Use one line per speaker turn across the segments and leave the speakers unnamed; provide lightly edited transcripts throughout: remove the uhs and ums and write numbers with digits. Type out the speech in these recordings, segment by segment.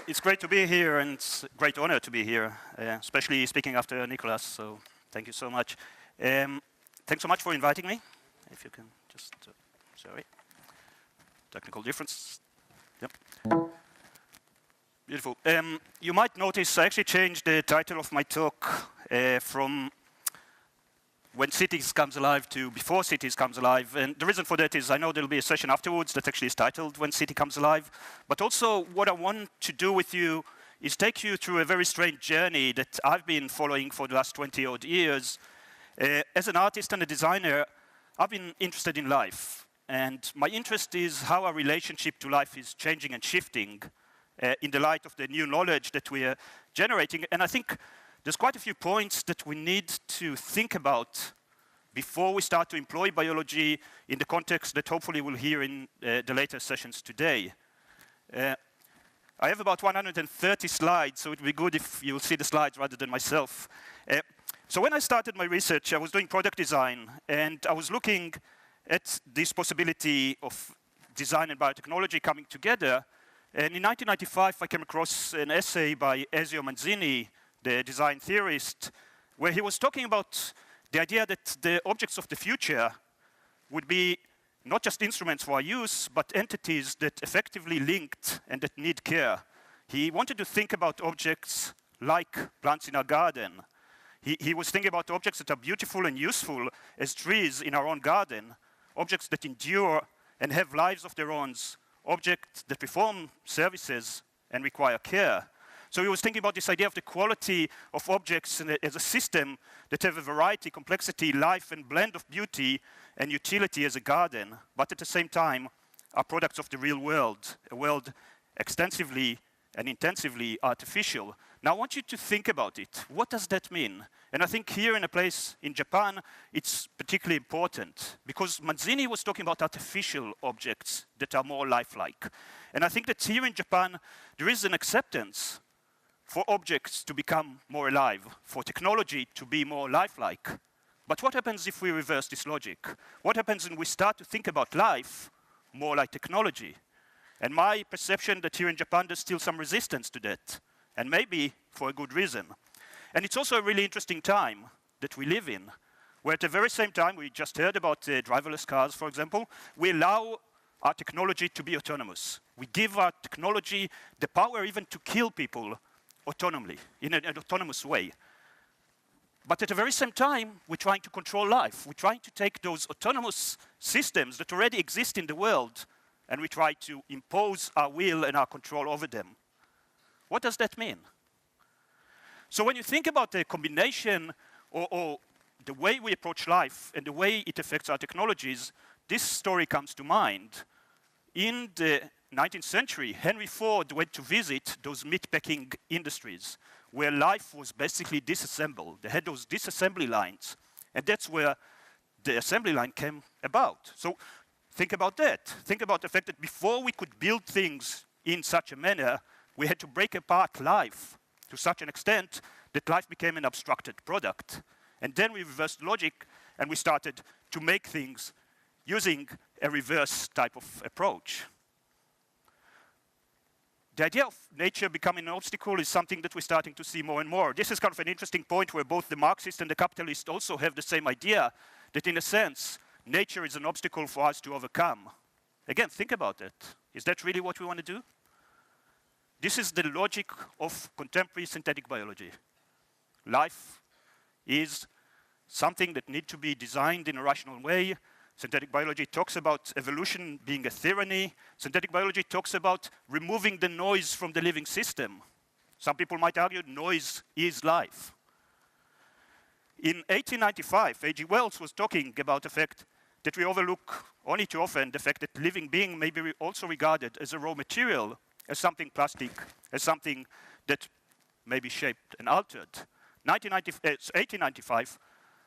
It's great to be here, and it's a great honor to be here, especially speaking after Nicholas, so thank you so much. Thanks so much for inviting me. If you can just, sorry, technical difference. Yep. Beautiful. You might notice I actually changed the title of my talk from When Cities Comes Alive to Before Cities Comes Alive. And the reason for that is I know there'll be a session afterwards that actually is titled When City Comes Alive. But also what I want to do with you is take you through a very strange journey that I've been following for the last 20 odd years. As an artist and a designer, I've been interested in life. And my interest is how our relationship to life is changing and shifting in the light of the new knowledge that we are generating. And I think there's quite a few points that we need to think about before we start to employ biology in the context that hopefully we'll hear in the later sessions today. I have about 130 slides, so it would be good if you'll see the slides rather than myself. So when I started my research, I was doing product design, and I was looking at this possibility of design and biotechnology coming together. And in 1995, I came across an essay by Ezio Manzini, the design theorist, where he was talking about the idea that the objects of the future would be not just instruments for our use, but entities that effectively linked and that need care. He wanted to think about objects like plants in our garden. He was thinking about objects that are beautiful and useful as trees in our own garden, objects that endure and have lives of their own, objects that perform services and require care. So he was thinking about this idea of the quality of objects as a system that have a variety, complexity, life, and blend of beauty and utility as a garden, but at the same time are products of the real world, a world extensively and intensively artificial. Now I want you to think about it. What does that mean? And I think here in a place in Japan, it's particularly important because Manzini was talking about artificial objects that are more lifelike. And I think that here in Japan, there is an acceptance for objects to become more alive, for technology to be more lifelike. But what happens if we reverse this logic? What happens when we start to think about life more like technology? And my perception that here in Japan there's still some resistance to that, and maybe for a good reason. And it's also a really interesting time that we live in, where at the very same time, we just heard about driverless cars, for example, we allow our technology to be autonomous. We give our technology the power even to kill people autonomously, in an autonomous way. But at the very same time, we're trying to control life. We're trying to take those autonomous systems that already exist in the world, and we try to impose our will and our control over them. What does that mean? So when you think about the combination or the way we approach life and the way it affects our technologies, this story comes to mind. In the 19th century, Henry Ford went to visit those meatpacking industries where life was basically disassembled. They had those disassembly lines, and that's where the assembly line came about. So think about that. Think about the fact that before we could build things in such a manner, we had to break apart life to such an extent that life became an abstracted product. And then we reversed logic, and we started to make things using a reverse type of approach. The idea of nature becoming an obstacle is something that we're starting to see more and more. This is kind of an interesting point where both the Marxist and the capitalist also have the same idea, that in a sense, nature is an obstacle for us to overcome. Again, think about it. Is that really what we want to do? This is the logic of contemporary synthetic biology. Life is something that needs to be designed in a rational way. Synthetic biology talks about evolution being a tyranny. Synthetic biology talks about removing the noise from the living system. Some people might argue noise is life. In 1895, A.G. Wells was talking about the fact that we overlook only too often the fact that living being may be also regarded as a raw material, as something plastic, as something that may be shaped and altered. 1895,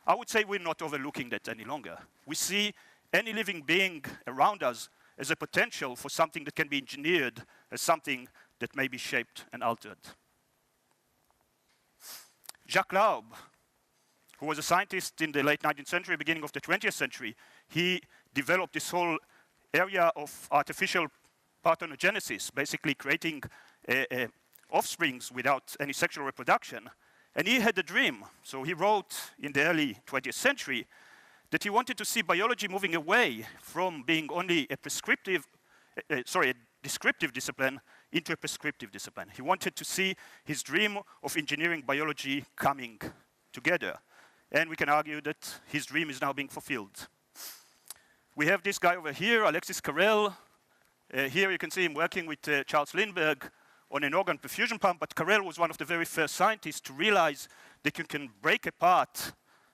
I would say we're not overlooking that any longer. We see any living being around us as a potential for something that can be engineered, as something that may be shaped and altered. Jacques Laub, who was a scientist in the late 19th century, beginning of the 20th century, he developed this whole area of artificial parthenogenesis, basically creating a offsprings without any sexual reproduction. And he had a dream. So he wrote in the early 20th century that he wanted to see biology moving away from being only a a descriptive discipline into a prescriptive discipline. He wanted to see his dream of engineering biology coming together. And we can argue that his dream is now being fulfilled. We have this guy over here, Alexis Carrel. Here you can see him working with Charles Lindbergh on an organ perfusion pump, but Carrel was one of the very first scientists to realize that you can break apart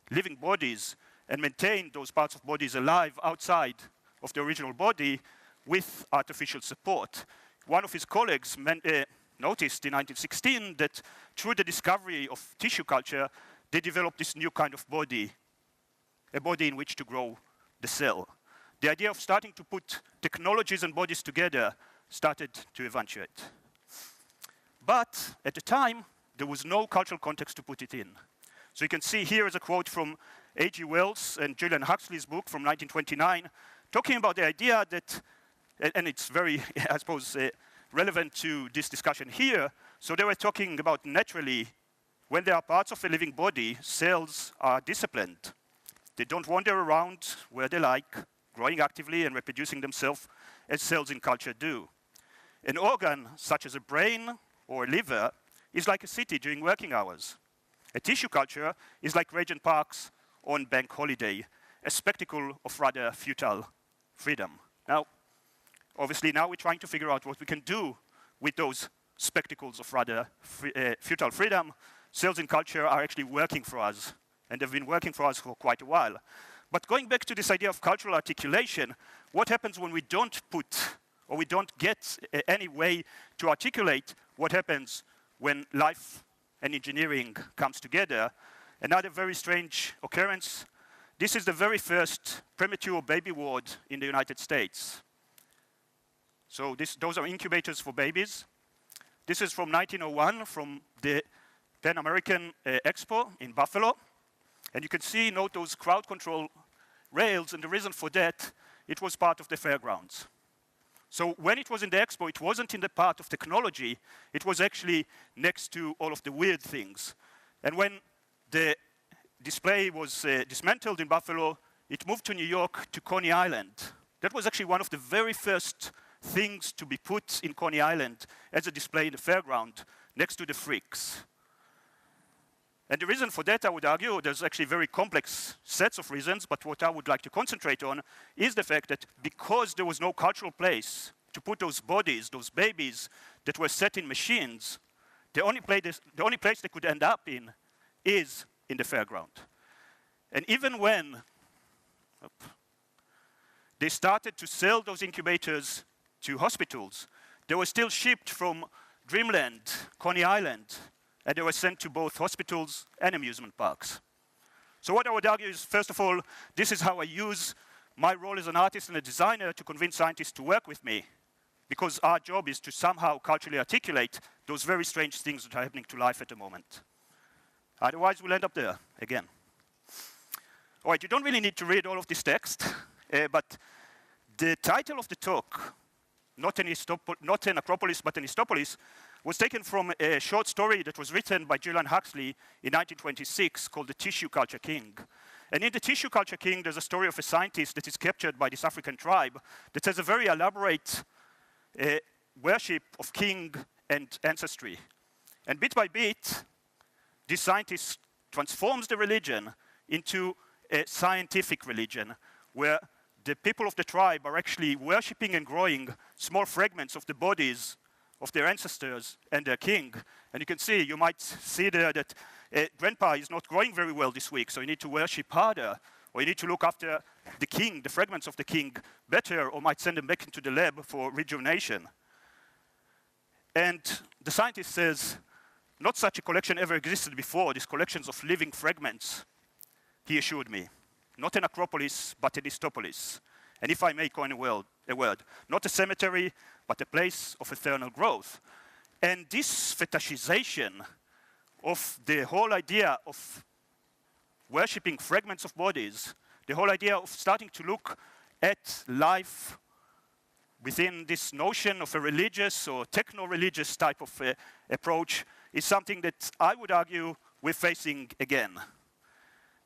living bodies and maintain those parts of bodies alive outside of the original body with artificial support. One of his colleagues noticed in 1916 that through the discovery of tissue culture, they developed this new kind of body, a body in which to grow the cell. The idea of starting to put technologies and bodies together started to eventuate. But at the time, there was no cultural context to put it in. So you can see here is a quote from A.G. Wells and Julian Huxley's book from 1929, talking about the idea that, and it's very, I suppose, relevant to this discussion here. So they were talking about naturally, when there are parts of a living body, cells are disciplined. They don't wander around where they like, growing actively and reproducing themselves as cells in culture do. An organ, such as a brain or a liver, is like a city during working hours. A tissue culture is like Regent Parks on bank holiday, a spectacle of rather futile freedom. Now, obviously now we're trying to figure out what we can do with those spectacles of rather futile freedom. Cells in culture are actually working for us, and they've been working for us for quite a while. But going back to this idea of cultural articulation, what happens when we don't put, or we don't get any way to articulate what happens when life and engineering comes together? Another very strange occurrence. This is the very first premature baby ward in the United States. So those are incubators for babies. This is from 1901, from the Pan American Expo in Buffalo. And you can see, note those crowd control rails, and the reason for that, it was part of the fairgrounds. So when it was in the expo, it wasn't in the part of technology, it was actually next to all of the weird things. And when the display was dismantled in Buffalo, it moved to New York, to Coney Island. That was actually one of the very first things to be put in Coney Island as a display in the fairground, next to the freaks. And the reason for that, I would argue, there's actually very complex sets of reasons, but what I would like to concentrate on is the fact that because there was no cultural place to put those bodies, those babies that were set in machines, the only place they could end up in is in the fairground. And even when they started to sell those incubators to hospitals, they were still shipped from Dreamland, Coney Island, and they were sent to both hospitals and amusement parks. So what I would argue is, first of all, this is how I use my role as an artist and a designer to convince scientists to work with me, because our job is to somehow culturally articulate those very strange things that are happening to life at the moment. Otherwise, we'll end up there again. All right, you don't really need to read all of this text, but the title of the talk, not an necropolis, but an histopolis, was taken from a short story that was written by Julian Huxley in 1926 called The Tissue Culture King. And in The Tissue Culture King, there's a story of a scientist that is captured by this African tribe that has a very elaborate worship of king and ancestry. And bit by bit, this scientist transforms the religion into a scientific religion where the people of the tribe are actually worshipping and growing small fragments of the bodies of their ancestors and their king. And you can see, you might see there that grandpa is not growing very well this week, so you need to worship harder, or you need to look after the king, the fragments of the king, better, or might send them back into the lab for rejuvenation. And the scientist says, not such a collection ever existed before, these collections of living fragments, he assured me. Not an necropolis, but a histopolis. And if I may coin a word, not a cemetery, but a place of eternal growth. And this fetishization of the whole idea of worshipping fragments of bodies, the whole idea of starting to look at life within this notion of a religious or techno-religious type of approach is something that I would argue we're facing again.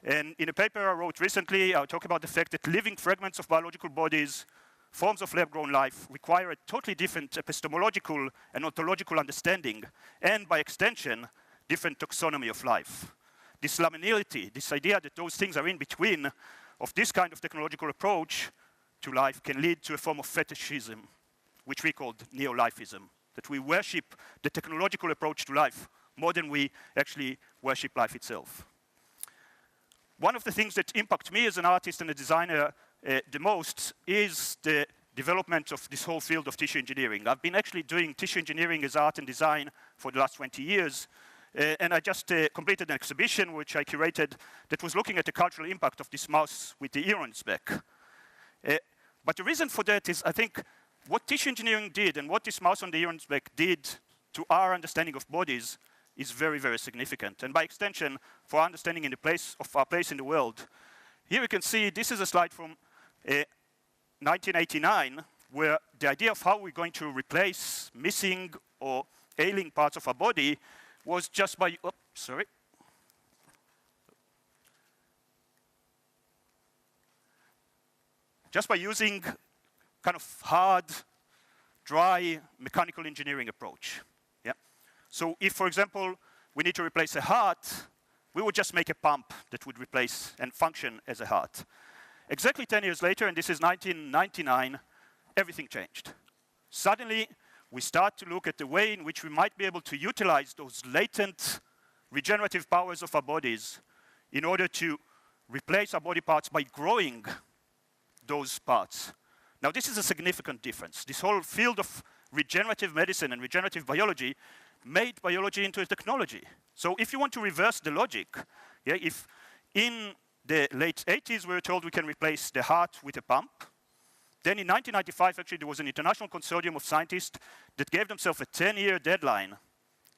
And in a paper I wrote recently, I'll talk about the fact that living fragments of biological bodies, forms of lab-grown life, require a totally different epistemological and ontological understanding, and by extension, different taxonomy of life. This liminality, this idea that those things are in between of this kind of technological approach to life can lead to a form of fetishism, which we called neo-lifism, that we worship the technological approach to life more than we actually worship life itself. One of the things that impact me as an artist and a designer the most is the development of this whole field of tissue engineering. I've been actually doing tissue engineering as art and design for the last 20 years, and I just completed an exhibition which I curated that was looking at the cultural impact of this mouse with the ear on its back. But the reason for that is, I think, what tissue engineering did and what this mouse on the ear on its back did to our understanding of bodies is very, very significant. And by extension, for our understanding in the place of our place in the world. Here you can see, this is a slide from 1989, where the idea of how we're going to replace missing or ailing parts of our body was just by, just by using kind of hard, dry, mechanical engineering approach. Yeah? So if, for example, we need to replace a heart, we would just make a pump that would replace and function as a heart. Exactly 10 years later, and this is 1999, everything changed. Suddenly, we start to look at the way in which we might be able to utilize those latent regenerative powers of our bodies in order to replace our body parts by growing those parts. Now, this is a significant difference. This whole field of regenerative medicine and regenerative biology made biology into a technology. So if you want to reverse the logic, yeah, if in the late 80s we were told we can replace the heart with a pump, then in 1995 actually there was an international consortium of scientists that gave themselves a 10-year deadline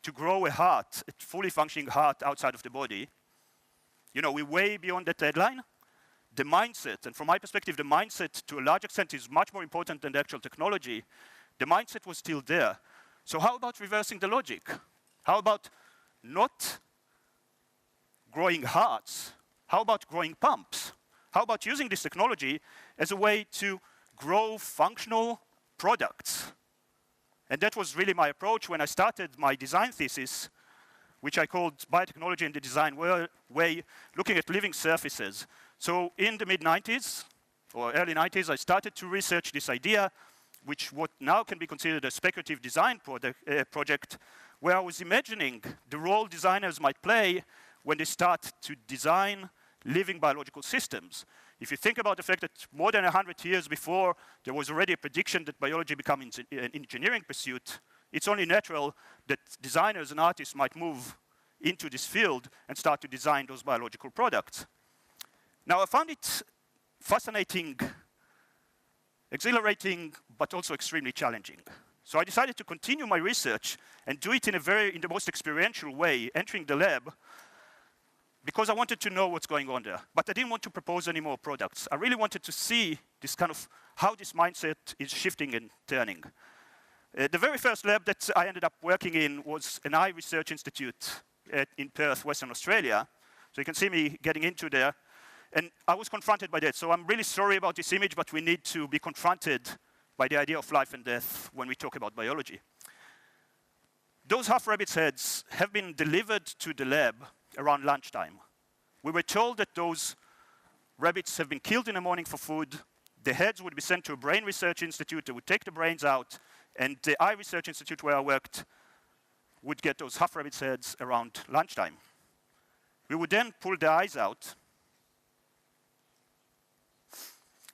to grow a heart, a fully functioning heart outside of the body. You know, we're way beyond that deadline. The mindset, and from my perspective, the mindset to a large extent is much more important than the actual technology. The mindset was still there. So how about reversing the logic? How about not growing hearts? How about growing pumps? How about using this technology as a way to grow functional products? And that was really my approach when I started my design thesis, which I called Biotechnology in the Design Way, looking at living surfaces. So in the mid-90s, or early 90s, I started to research this idea, which what now can be considered a speculative design project, where I was imagining the role designers might play when they start to design living biological systems. If you think about the fact that more than 100 years before, there was already a prediction that biology become an engineering pursuit, it's only natural that designers and artists might move into this field and start to design those biological products. Now, I found it fascinating, exhilarating, but also extremely challenging. So I decided to continue my research and do it in the most experiential way, entering the lab, because I wanted to know what's going on there. But I didn't want to propose any more products. I really wanted to see this kind of how this mindset is shifting and turning. The very first lab that I ended up working in was an eye research institute in Perth, Western Australia. So you can see me getting into there. And I was confronted by that. So I'm really sorry about this image, but we need to be confronted by the idea of life and death when we talk about biology. Those half rabbit's heads have been delivered to the lab around lunchtime. We were told that those rabbits have been killed in the morning for food. The heads would be sent to a brain research institute that would take the brains out, and the eye research institute where I worked would get those half rabbit's heads around lunchtime. We would then pull the eyes out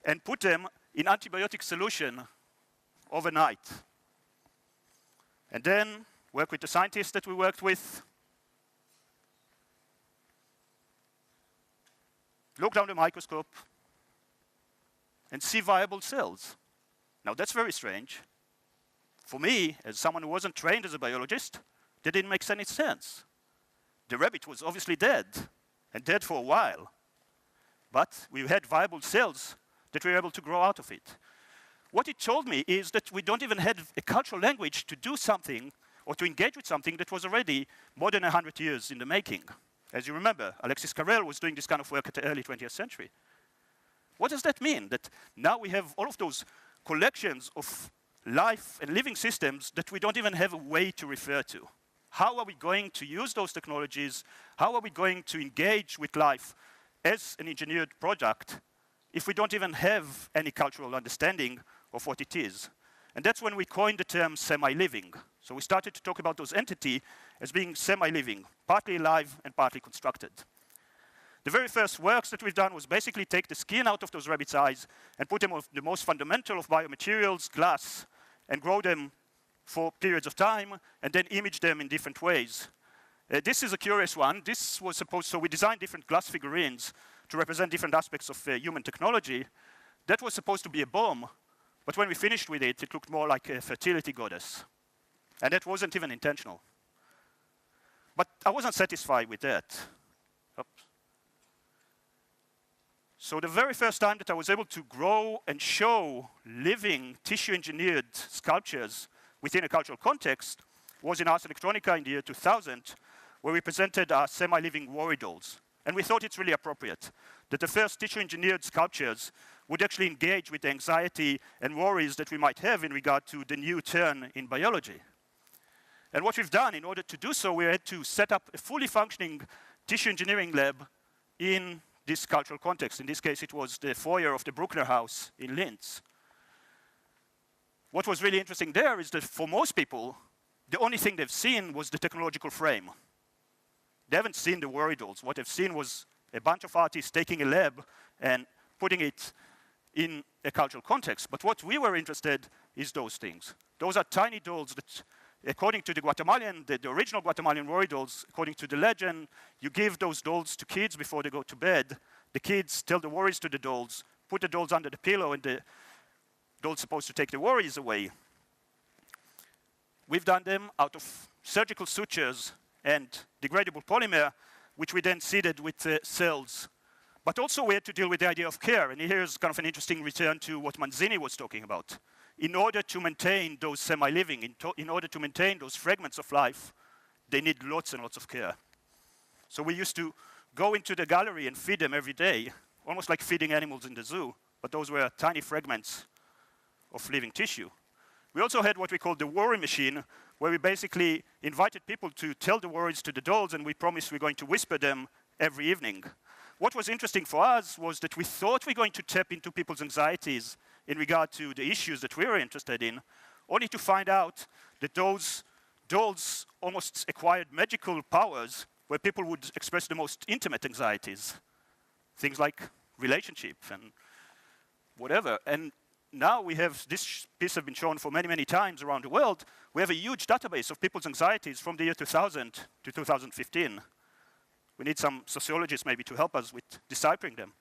and put them in antibiotic solution overnight. And then work with the scientists that we worked with, look down the microscope, and see viable cells. Now that's very strange. For me, as someone who wasn't trained as a biologist, that didn't make any sense. The rabbit was obviously dead, and dead for a while. But we had viable cells that we were able to grow out of it. what it told me is that we don't even have a cultural language to do something or to engage with something that was already more than 100 years in the making. As you remember, Alexis Carrel was doing this kind of work at the early 20th century. What does that mean? That now we have all of those collections of life and living systems that we don't even have a way to refer to. How are we going to use those technologies? How are we going to engage with life as an engineered product if we don't even have any cultural understanding of what it is? And that's when we coined the term semi-living. So we started to talk about those entities as being semi-living, partly alive and partly constructed. The very first works that we've done was basically take the skin out of those rabbits' eyes and put them on the most fundamental of biomaterials, glass, and grow them for periods of time, and then image them in different ways. This is a curious one. This was so we designed different glass figurines to represent different aspects of human technology. That was supposed to be a bomb, but when we finished with it, it looked more like a fertility goddess. And that wasn't even intentional. But I wasn't satisfied with that. Oops. So the very first time that I was able to grow and show living tissue-engineered sculptures within a cultural context was in Ars Electronica in the year 2000, where we presented our semi-living worry dolls. And we thought it's really appropriate that the first tissue-engineered sculptures would actually engage with the anxiety and worries that we might have in regard to the new turn in biology. And what we've done in order to do so, we had to set up a fully functioning tissue engineering lab in this cultural context. In this case, it was the foyer of the Bruckner House in Linz. What was really interesting there is that for most people, the only thing they've seen was the technological frame. They haven't seen the worry dolls. What they've seen was a bunch of artists taking a lab and putting it in a cultural context. But what we were interested in is those things. Those are tiny dolls that, according to the original Guatemalan worry dolls, according to the legend, you give those dolls to kids before they go to bed. The kids tell the worries to the dolls, put the dolls under the pillow, and the doll's supposed to take the worries away. We've done them out of surgical sutures and degradable polymer, which we then seeded with cells. But also we had to deal with the idea of care, and here's kind of an interesting return to what Manzini was talking about. In order to maintain those semi-living, in order to maintain those fragments of life, they need lots and lots of care. So we used to go into the gallery and feed them every day, almost like feeding animals in the zoo, but those were tiny fragments of living tissue. We also had what we called the worry machine, where we basically invited people to tell the worries to the dolls, and we promised we're going to whisper them every evening. What was interesting for us was that we thought we're going to tap into people's anxieties in regard to the issues that we were interested in, only to find out that those dolls almost acquired magical powers where people would express the most intimate anxieties, things like relationship and whatever. And now we have, this piece has been shown for many, many times around the world, we have a huge database of people's anxieties from the year 2000 to 2015. We need some sociologists maybe to help us with deciphering them.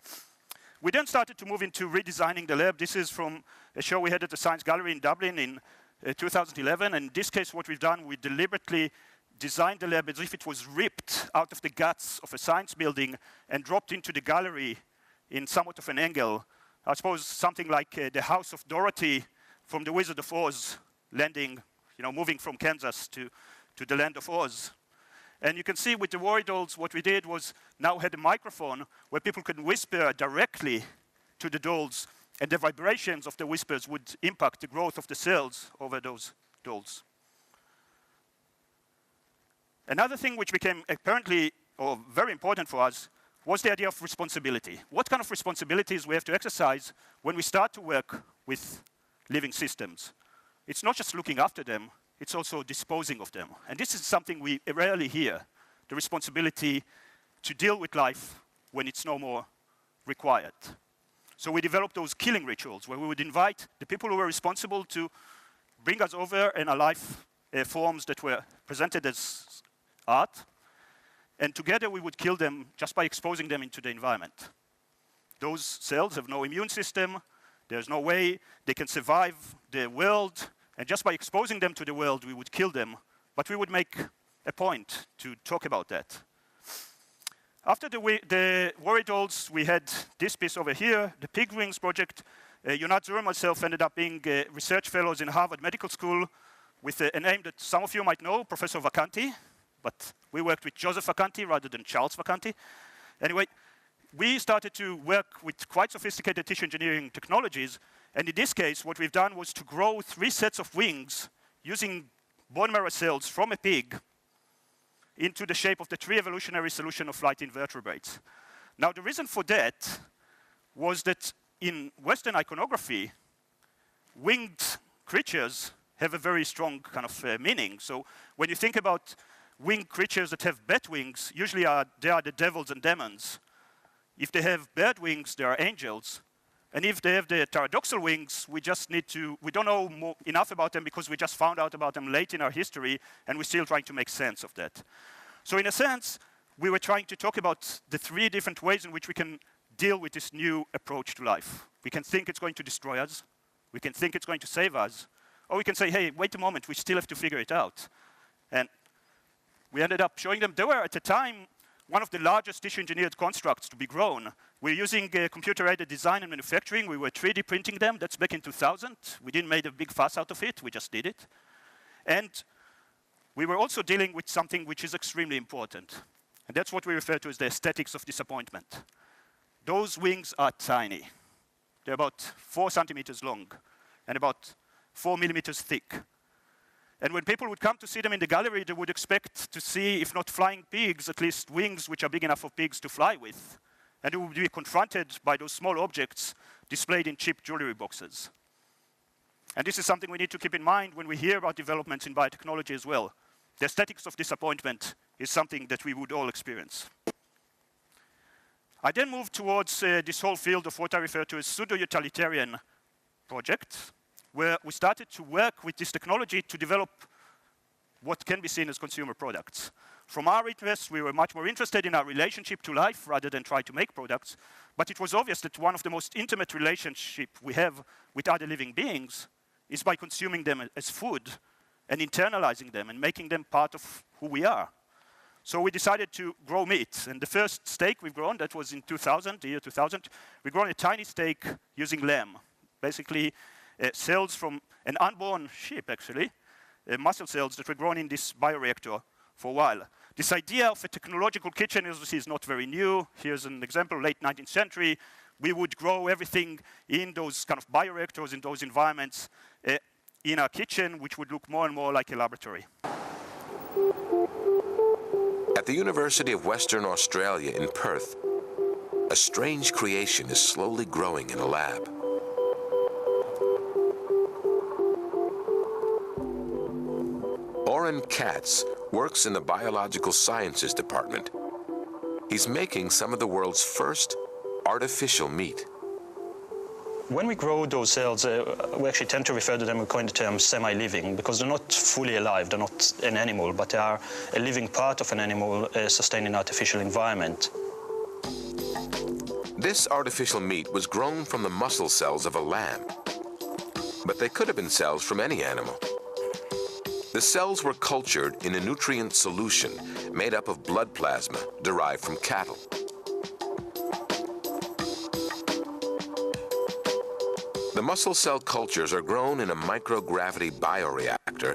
We then started to move into redesigning the lab. This is from a show we had at the Science Gallery in Dublin in 2011. And in this case, what we've done, we deliberately designed the lab as if it was ripped out of the guts of a science building and dropped into the gallery in somewhat of an angle. I suppose something like the House of Dorothy from The Wizard of Oz, landing, moving from Kansas to the land of Oz. And you can see with the worry dolls, what we did was now had a microphone where people could whisper directly to the dolls, and the vibrations of the whispers would impact the growth of the cells over those dolls. Another thing which became apparently, or very important for us, was the idea of responsibility. What kind of responsibilities we have to exercise when we start to work with living systems? It's not just looking after them, it's also disposing of them. And this is something we rarely hear, the responsibility to deal with life when it's no more required. So we developed those killing rituals where we would invite the people who were responsible to bring us over in our life forms that were presented as art, and together we would kill them just by exposing them into the environment. Those cells have no immune system, there's no way they can survive the world, and just by exposing them to the world, we would kill them. But we would make a point to talk about that. After the worry dolls, we had this piece over here, the Pig Wings project. Jonas and myself ended up being research fellows in Harvard Medical School with a name that some of you might know, Professor Vacanti, but we worked with Joseph Vacanti rather than Charles Vacanti. Anyway, we started to work with quite sophisticated tissue engineering technologies, and in this case, what we've done was to grow 3 sets of wings using bone marrow cells from a pig into the shape of the 3 evolutionary solution of flight invertebrates. Now, the reason for that was that in Western iconography, winged creatures have a very strong kind of meaning. So when you think about winged creatures that have bat wings, usually they are the devils and demons. If they have bird wings, they are angels. And if they have the paradoxal wings, we don't know enough about them because we just found out about them late in our history, and we're still trying to make sense of that. So in a sense, we were trying to talk about the 3 different ways in which we can deal with this new approach to life. We can think it's going to destroy us, we can think it's going to save us, or we can say, hey, wait a moment, we still have to figure it out. And we ended up showing them, they were at the time one of the largest tissue engineered constructs to be grown. We're using computer-aided design and manufacturing. We were 3D printing them. That's back in 2000. We didn't make a big fuss out of it. We just did it. And we were also dealing with something which is extremely important. And that's what we refer to as the aesthetics of disappointment. Those wings are tiny. They're about 4 centimeters long and about 4 millimeters thick. And when people would come to see them in the gallery, they would expect to see, if not flying pigs, at least wings which are big enough for pigs to fly with. And they would be confronted by those small objects displayed in cheap jewelry boxes. And this is something we need to keep in mind when we hear about developments in biotechnology as well. The aesthetics of disappointment is something that we would all experience. I then moved towards this whole field of what I refer to as pseudo-utilitarian projects, where we started to work with this technology to develop what can be seen as consumer products. From our interests, we were much more interested in our relationship to life rather than try to make products, but it was obvious that one of the most intimate relationships we have with other living beings is by consuming them as food and internalizing them and making them part of who we are. So we decided to grow meat, and the first steak we've grown, that was in 2000, the year 2000, we grown a tiny steak using lamb, basically cells from an unborn sheep, actually, muscle cells that were grown in this bioreactor for a while. This idea of a technological kitchen is not very new. Here's an example, late 19th century. We would grow everything in those kind of bioreactors, in those environments, in our kitchen, which would look more and more like a laboratory.
At the University of Western Australia in Perth, a strange creation is slowly growing in a lab. Oron Catts works in the Biological Sciences department. He's making some of the world's first artificial meat.
When we grow those cells, we actually tend to refer to them, we coin the term semi-living, because they're not fully alive, they're not an animal, but they are a living part of an animal sustained in an artificial environment.
This artificial meat was grown from the muscle cells of a lamb, but they could have been cells from any animal. The cells were cultured in a nutrient solution made up of blood plasma derived from cattle. The muscle cell cultures are grown in a microgravity bioreactor,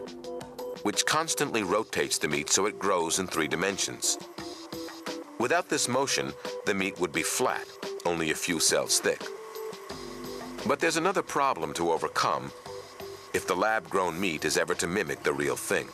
which constantly rotates the meat so it grows in 3 dimensions. Without this motion, the meat would be flat, only a few cells thick. But there's another problem to overcome if the lab-grown meat is ever to mimic the real thing.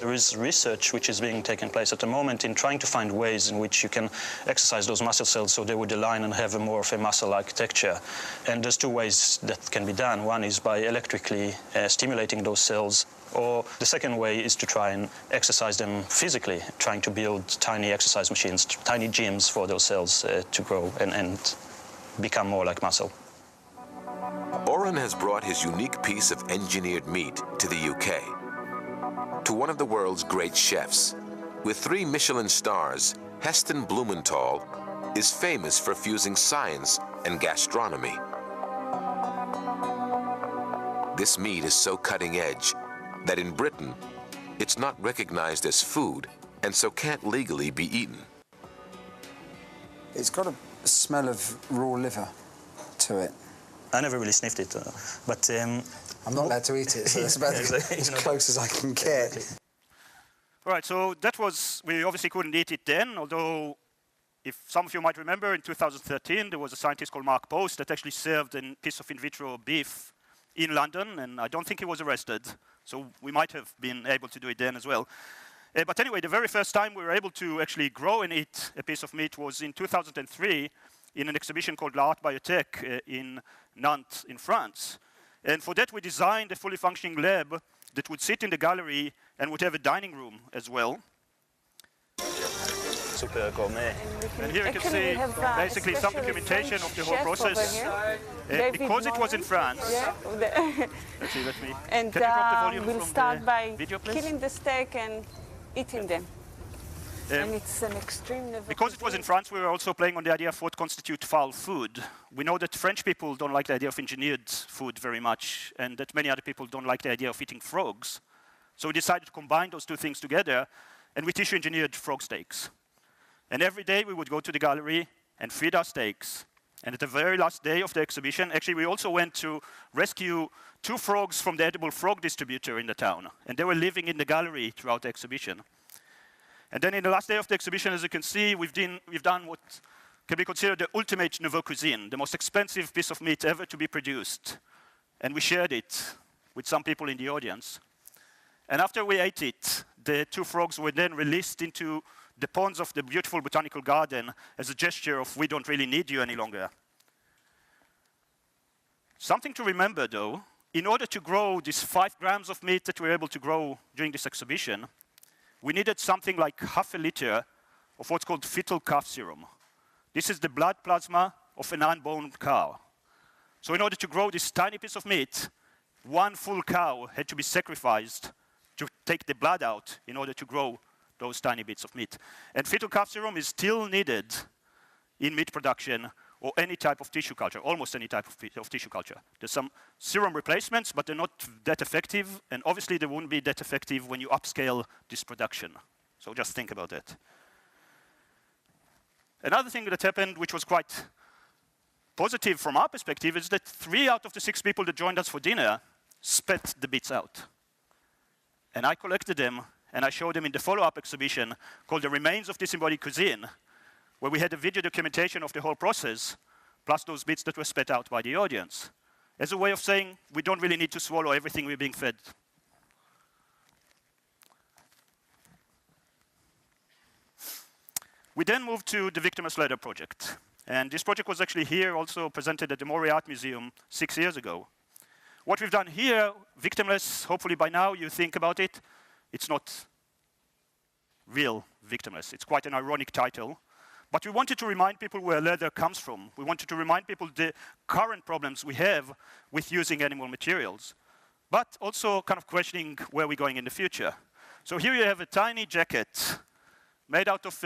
There is research which is being taken place at the moment in trying to find ways in which you can exercise those muscle cells so they would align and have a more of a muscle-like texture. And there's 2 ways that can be done. One is by electrically stimulating those cells, or the second way is to try and exercise them physically, trying to build tiny exercise machines, tiny gyms for those cells to grow and become more like muscle.
Oron has brought his unique piece of engineered meat to the UK, to one of the world's great chefs. With 3 Michelin stars, Heston Blumenthal is famous for fusing science and gastronomy. This meat is so cutting edge that in Britain, it's not recognized as food and so can't legally be eaten.
It's got a smell of raw liver to it?
I never really sniffed it, but...
I'm not allowed to eat it, so that's about as close as I can get.
All right, so that was, we obviously couldn't eat it then, although if some of you might remember, in 2013, there was a scientist called Mark Post that actually served a piece of in vitro beef in London, and I don't think he was arrested, so we might have been able to do it then as well. But anyway, the very first time we were able to actually grow and eat a piece of meat was in 2003 in an exhibition called L'Art Biotech in Nantes in France. And for that, we designed a fully functioning lab that would sit in the gallery and would have a dining room as well.
Super gourmet.
And here you can see basically some documentation of the whole process. Because it was in France.
Yeah.
Let's see, let me.
And
can you drop the volume
we'll
from
start
the
by
video, please?
killing the steak and eating them. And it's an extreme level.
Because it was in France, we were also playing on the idea of what constitutes foul food. We know that French people don't like the idea of engineered food very much, and that many other people don't like the idea of eating frogs. So we decided to combine those two things together, and we tissue engineered frog steaks. And every day we would go to the gallery and feed our steaks. And at the very last day of the exhibition, actually we also went to rescue 2 frogs from the edible frog distributor in the town. And they were living in the gallery throughout the exhibition. And then in the last day of the exhibition, as you can see, we've done what can be considered the ultimate nouveau cuisine, the most expensive piece of meat ever to be produced. And we shared it with some people in the audience. And after we ate it, the 2 frogs were then released into the ponds of the beautiful botanical garden as a gesture of we don't really need you any longer. Something to remember though, in order to grow these 5 grams of meat that we were able to grow during this exhibition, we needed something like half a liter of what's called fetal calf serum. This is the blood plasma of an unborn cow. So in order to grow this tiny piece of meat, 1 full cow had to be sacrificed to take the blood out in order to grow those tiny bits of meat. And fetal calf serum is still needed in meat production or any type of tissue culture, almost any type of tissue culture. There's some serum replacements, but they're not that effective, and obviously they won't be that effective when you upscale this production. So just think about that. Another thing that happened, which was quite positive from our perspective, is that 3 out of the 6 people that joined us for dinner spat the bits out. And I collected them, and I showed them in the follow-up exhibition called The Remains of Disembodied Cuisine, where we had a video documentation of the whole process, plus those bits that were spat out by the audience, as a way of saying we don't really need to swallow everything we're being fed. We then moved to the Victimless Leather project. And this project was actually here also presented at the Mori Art Museum 6 years ago. What we've done here, Victimless, hopefully by now you think about it, it's not real Victimless. It's quite an ironic title. But we wanted to remind people where leather comes from. We wanted to remind people the current problems we have with using animal materials, but also kind of questioning where we're going in the future. So here you have a tiny jacket made out of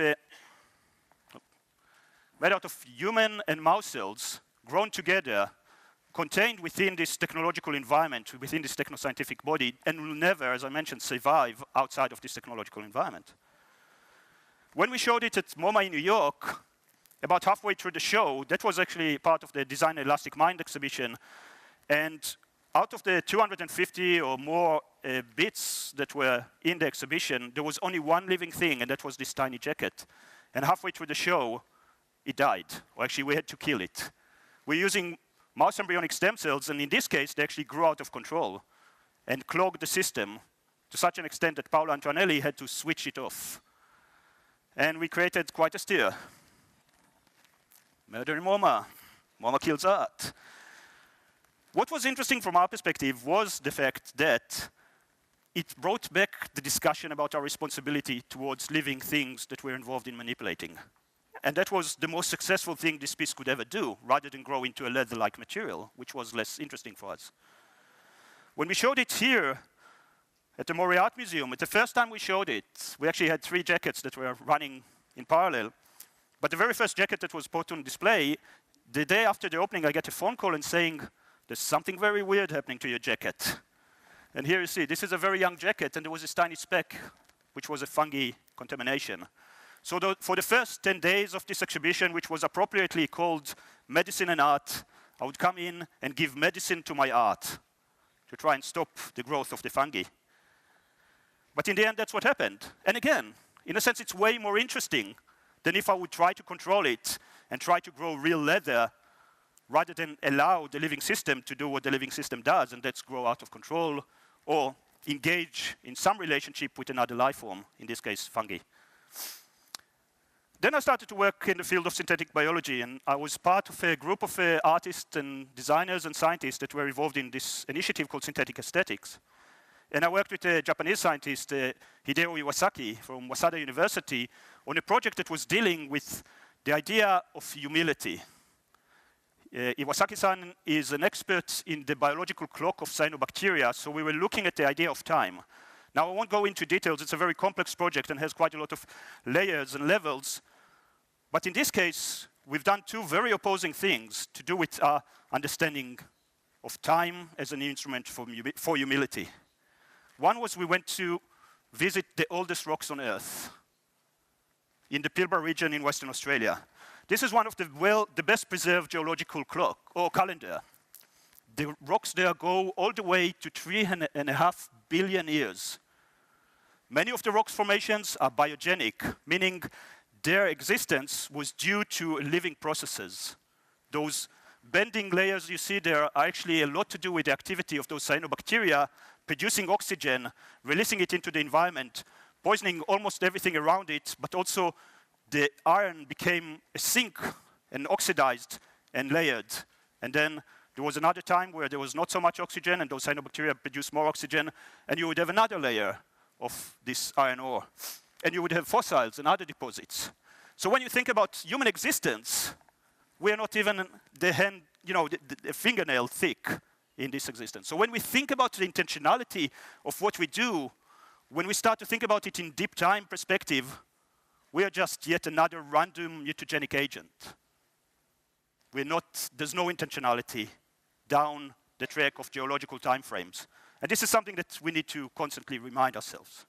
human and mouse cells grown together, contained within this technological environment, within this technoscientific body, and will never, as I mentioned, survive outside of this technological environment. When we showed it at MoMA in New York, about halfway through the show, that was actually part of the Design Elastic Mind exhibition, and out of the 250 or more bits that were in the exhibition, there was only 1 living thing, and that was this tiny jacket. And halfway through the show, it died. Or actually, we had to kill it. We're using mouse embryonic stem cells, and in this case, they actually grew out of control and clogged the system to such an extent that Paolo Antonelli had to switch it off. And we created quite a stir. Murder in MoMA. MoMA kills art. What was interesting from our perspective was the fact that it brought back the discussion about our responsibility towards living things that we're involved in manipulating. And that was the most successful thing this piece could ever do, rather than grow into a leather-like material, which was less interesting for us. When we showed it here at the Mori Art Museum, the first time we showed it, we actually had 3 jackets that were running in parallel. But the very first jacket that was put on display, the day after the opening, I get a phone call and saying, there's something very weird happening to your jacket. And here you see, this is a very young jacket, and there was this tiny speck, which was a fungi contamination. So for the first 10 days of this exhibition, which was appropriately called Medicine and Art, I would come in and give medicine to my art to try and stop the growth of the fungi. But in the end, that's what happened. And again, in a sense, it's way more interesting than if I would try to control it and try to grow real leather rather than allow the living system to do what the living system does, and that's grow out of control or engage in some relationship with another life form, in this case, fungi. Then I started to work in the field of synthetic biology, and I was part of a group of artists and designers and scientists that were involved in this initiative called synthetic aesthetics. And I worked with a Japanese scientist, Hideo Iwasaki from Waseda University, on a project that was dealing with the idea of humility. Iwasaki-san is an expert in the biological clock of cyanobacteria, so we were looking at the idea of time. Now, I won't go into details. It's a very complex project and has quite a lot of layers and levels. But in this case, we've done two very opposing things to do with our understanding of time as an instrument for humility. One was we went to visit the oldest rocks on Earth in the Pilbara region in Western Australia. This is one of the best preserved geological clock or calendar. The rocks there go all the way to 3.5 billion years. Many of the rock formations are biogenic, meaning their existence was due to living processes. Those bending layers you see there are actually a lot to do with the activity of those cyanobacteria producing oxygen, releasing it into the environment, poisoning almost everything around it, but also the iron became a sink and oxidized and layered. And then there was another time where there was not so much oxygen and those cyanobacteria produced more oxygen, and you would have another layer of this iron ore. And you would have fossils and other deposits. So when you think about human existence, we are not even the fingernail thick in this existence. So when we think about the intentionality of what we do, when we start to think about it in deep time perspective, we are just yet another random mutagenic agent. There's no intentionality down the track of geological time frames. And this is something that we need to constantly remind ourselves.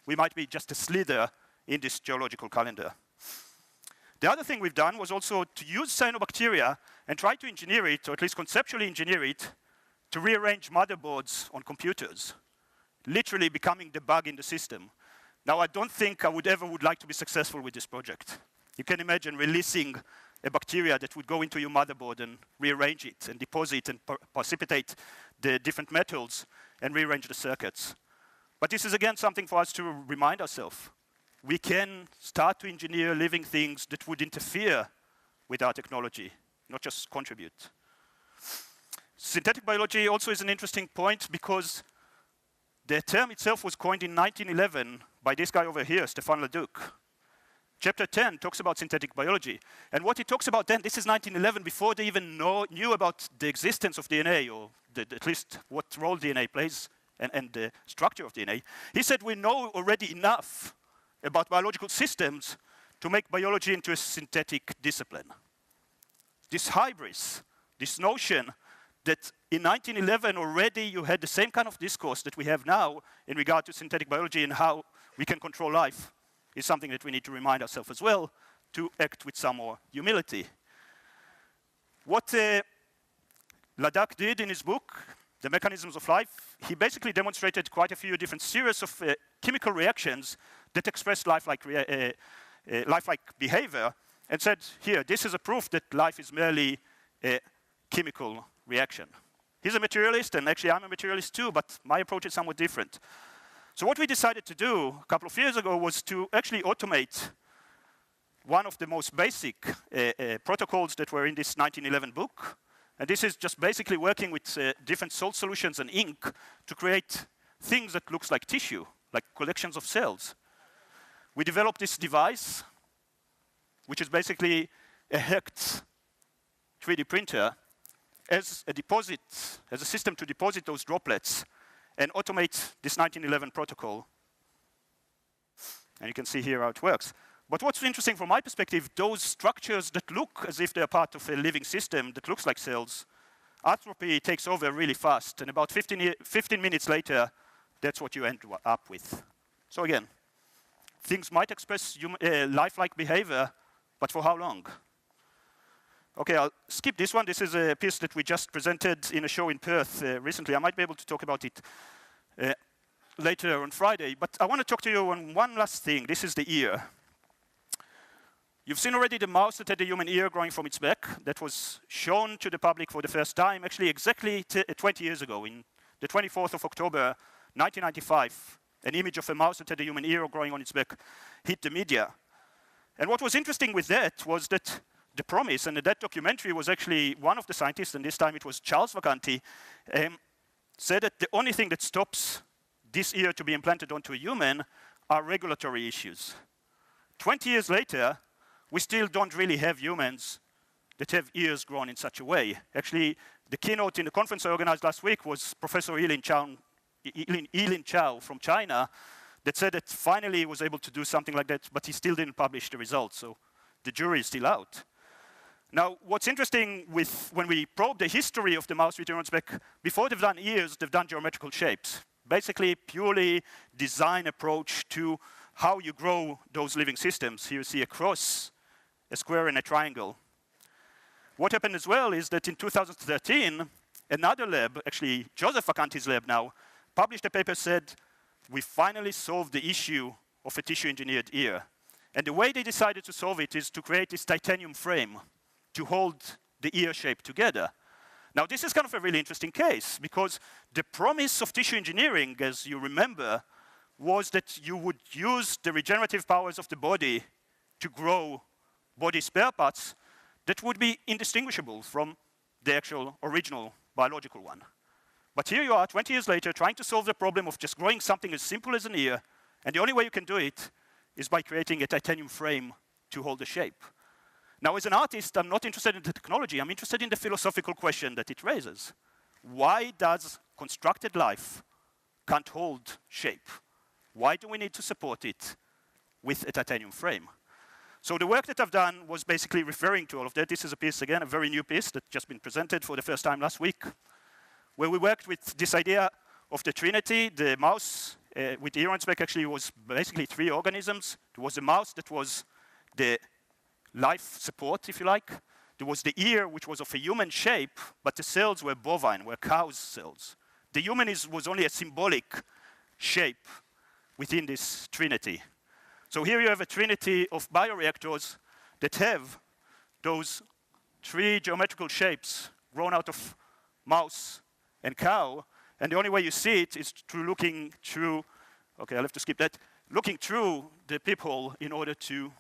We might be just a slither in this geological calendar. The other thing we've done was also to use cyanobacteria and try to engineer it, or at least conceptually engineer it, to rearrange motherboards on computers, literally becoming the bug in the system. Now, I don't think I would like to be successful with this project. You can imagine releasing a bacteria that would go into your motherboard and rearrange it and deposit and precipitate the different metals and rearrange the circuits. But this is, again, something for us to remind ourselves. We can start to engineer living things that would interfere with our technology, not just contribute. Synthetic biology also is an interesting point because the term itself was coined in 1911 by this guy over here, Stéphane Leduc. Chapter 10 talks about synthetic biology. And what he talks about then, this is 1911, before they even knew about the existence of DNA, or at least what role DNA plays and the structure of DNA. He said, we know already enough about biological systems to make biology into a synthetic discipline. This hybris, this notion that in 1911 already you had the same kind of discourse that we have now in regard to synthetic biology and how we can control life, is something that we need to remind ourselves as well, to act with some more humility. What Leduc did in his book, The Mechanisms of Life, he basically demonstrated quite a few different series of chemical reactions that express lifelike behavior, and said, here, this is a proof that life is merely a chemical reaction. He's a materialist, and actually I'm a materialist too, but my approach is somewhat different. So what we decided to do a couple of years ago was to actually automate one of the most basic protocols that were in this 1911 book. And this is just basically working with different salt solutions and ink to create things that looks like tissue, like collections of cells. We developed this device, which is basically a hacked 3D printer, as a system to deposit those droplets and automate this 1911 protocol. And you can see here how it works. But what's interesting from my perspective, those structures that look as if they're part of a living system that looks like cells, entropy takes over really fast, and about 15 minutes later, that's what you end up with. So again, things might express lifelike behavior, but for how long? Okay, I'll skip this one. This is a piece that we just presented in a show in Perth recently. I might be able to talk about it later on Friday, but I want to talk to you on one last thing. This is the ear. You've seen already the mouse that had the human ear growing from its back. That was shown to the public for the first time, actually exactly 20 years ago, in the 24th of October, 1995. An image of a mouse that had a human ear growing on its back hit the media. And what was interesting with that was that the promise, and that documentary was actually one of the scientists, and this time it was Charles Vacanti, said that the only thing that stops this ear to be implanted onto a human are regulatory issues. 20 years later, we still don't really have humans that have ears grown in such a way. Actually, the keynote in the conference I organized last week was Professor Yilin Chao from China that said that finally he was able to do something like that, but he still didn't publish the results, so the jury is still out. Now, what's interesting when we probe the history of the mouse with ear on its back, before they've done ears, they've done geometrical shapes. Basically, purely design approach to how you grow those living systems. Here you see a cross, a square, and a triangle. What happened as well is that in 2013, another lab, actually Joseph Vacanti's lab now, published a paper said, we finally solved the issue of a tissue-engineered ear. And the way they decided to solve it is to create this titanium frame to hold the ear shape together. Now, this is kind of a really interesting case, because the promise of tissue engineering, as you remember, was that you would use the regenerative powers of the body to grow body spare parts that would be indistinguishable from the actual original biological one. But here you are, 20 years later, trying to solve the problem of just growing something as simple as an ear, and the only way you can do it is by creating a titanium frame to hold the shape. Now, as an artist, I'm not interested in the technology, I'm interested in the philosophical question that it raises. Why does constructed life can't hold shape? Why do we need to support it with a titanium frame? So the work that I've done was basically referring to all of that. This is a piece, again, a very new piece that's just been presented for the first time last week, where we worked with this idea of the Trinity. The mouse with the ear on its back actually was basically three organisms. There was a mouse that was the life support, if you like. There was the ear, which was of a human shape, but the cells were bovine, were cow's cells. The human was only a symbolic shape within this trinity. So here you have a trinity of bioreactors that have those three geometrical shapes grown out of mouse and cow, and the only way you see it is through looking through, okay, I'll have to skip that, looking through the peephole in order to,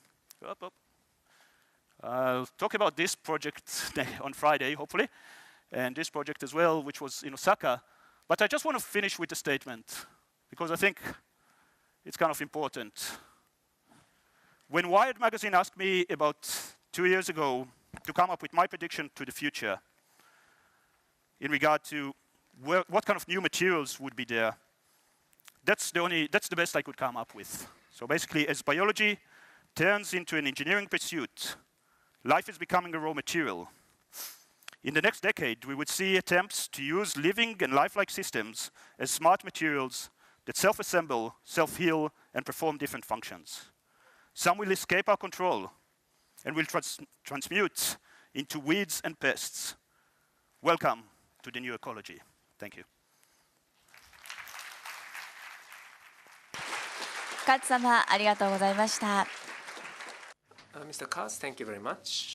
I'll talk about this project on Friday, hopefully, and this project as well, which was in Osaka. But I just want to finish with a statement, because I think it's kind of important. When Wired magazine asked me about 2 years ago to come up with my prediction to the future in regard to what kind of new materials would be there, that's the best I could come up with. So basically, as biology turns into an engineering pursuit, life is becoming a raw material. In the next decade, we would see attempts to use living and lifelike systems as smart materials that self-assemble, self-heal, and perform different functions. Some will escape our control and will transmute into weeds and pests. Welcome to the new ecology. Thank you.
カッツ様、ありがとうございました。
Mr. Katz, thank you very much.